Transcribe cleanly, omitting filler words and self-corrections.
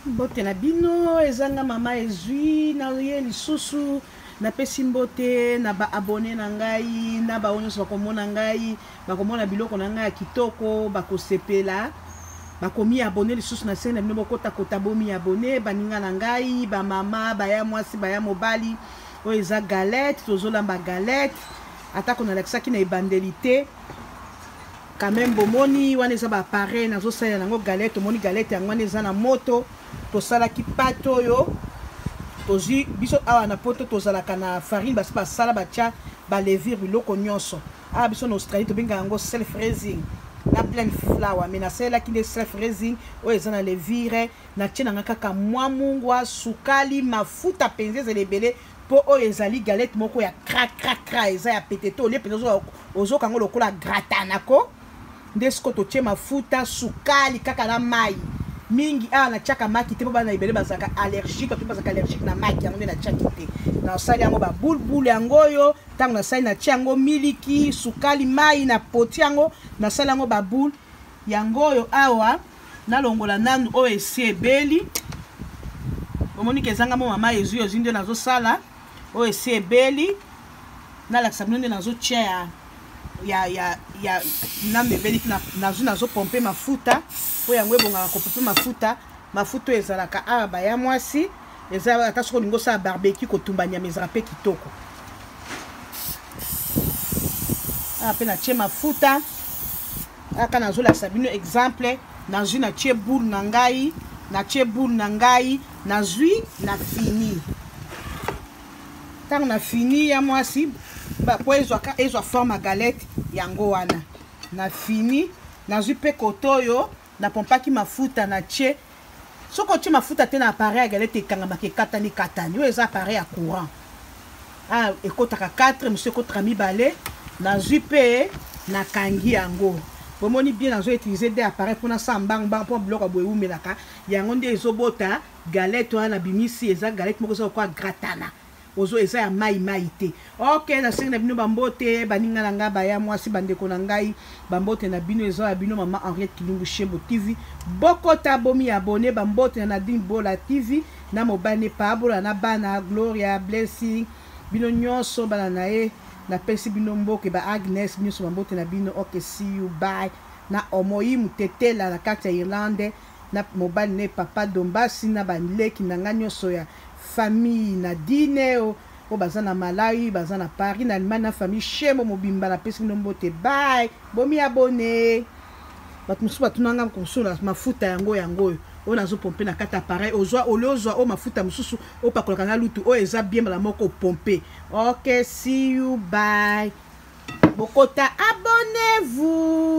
Mbote na bino ezanga mama ezui na ye lisusu na pesi mbote na ba abonné na ngai na ba onyo bakomona ngai bakomona biloko na ngai ya kitoko bakosepela bakomi abonné lisusu na sene bino bokota kota bomi abonné baninga na ngai ba mama baya mwasi baya mobali oyo eza galette tozolamba galette atako na lakisaki na ebandelité quand même bomoni wana eza ba appareil nazo sala nango galette omoni galette yango wana eza na moto tosala ki pato yo tozi biso awa na poto tozalaka na farine basi basala batia ba levure biloko nyonso awa biso na Australie tobenga yango self raising na plein flour mais na sala ki self raising oyo eza na levure na tia nanga kaka mwa mungwa sukali mafuta penze lebele po oyo ezali galette moko ya kra eza ya peteto ole penzo ozo kango lokola gratanako ndesko totie mafuta sukali kaka na mai mingi na tiaka maki te po bana ibele bazaka allergique to bazaka allergique na maki yango na tiaki te na sali yango ba bulbul yango yo tango na sali na tia yango miliki sukali mai na poti yango na sali yango ba bul yango yo awa na longola nanu o esebeli omoni kezanga mo mama ezu yo zindo nazo sala o esebeli na la sabino nazo tia ya na mebeli nazo pomper mafuta po yango ebonga ko pomper mafuta ezalaka aba ya mwasi eza atako lingo sa barbecue ko tumbanya mezara pe kitoko pe na tie mafuta aka nazo la sabino exemple nazo na tie boule na ngai nazui na fini tango na fini ya mwasi po ezwa forme galette yango wana na fini nazwi pe kotoyo na pompaki mafuta na tie soko tie mafuta te na appareil ya galette ekanga katani oyo eza appareil ya courant ekotaka 4 monsieur ekotaka mibale nazwi pe na kangi yango bomoni bien nazo utiliser des appareils pour na sambang pour biloko boye umelaka yango nde ezobota galette wana bimisi eza galette moko zo kwa gratana ozo eza ya mai te. Ok, na senga na bino bambote baninga na nga baya mwasi bandeko na ngai bambote na bino eza ya bino mama Henriette Kilungu Shembo TV bokota bomi abonné bambote na Nadine Bola TV na mobane Pablo na bana Gloria Blessing bino nyonso bana na ye na pesi bino mboke ba Agnes bino so bambote na bino. Ok, see you bye na omoyi mutetela na kati ya Irlande na mobane ne papa Dombasi na banleki na nga nyonso ya famille na dine o baza na Malawi baza na Paris na Allemagne na famille Shembo mobimba na pesi mbote bye bomi abonné bat musu batunanga konsona mafuta yango o nazo pomper na kata appareil ozwa o mafuta mususu o pakolaka na lutu o eza bien la moko pomper. Ok, see you bye bokota abonnez-vous.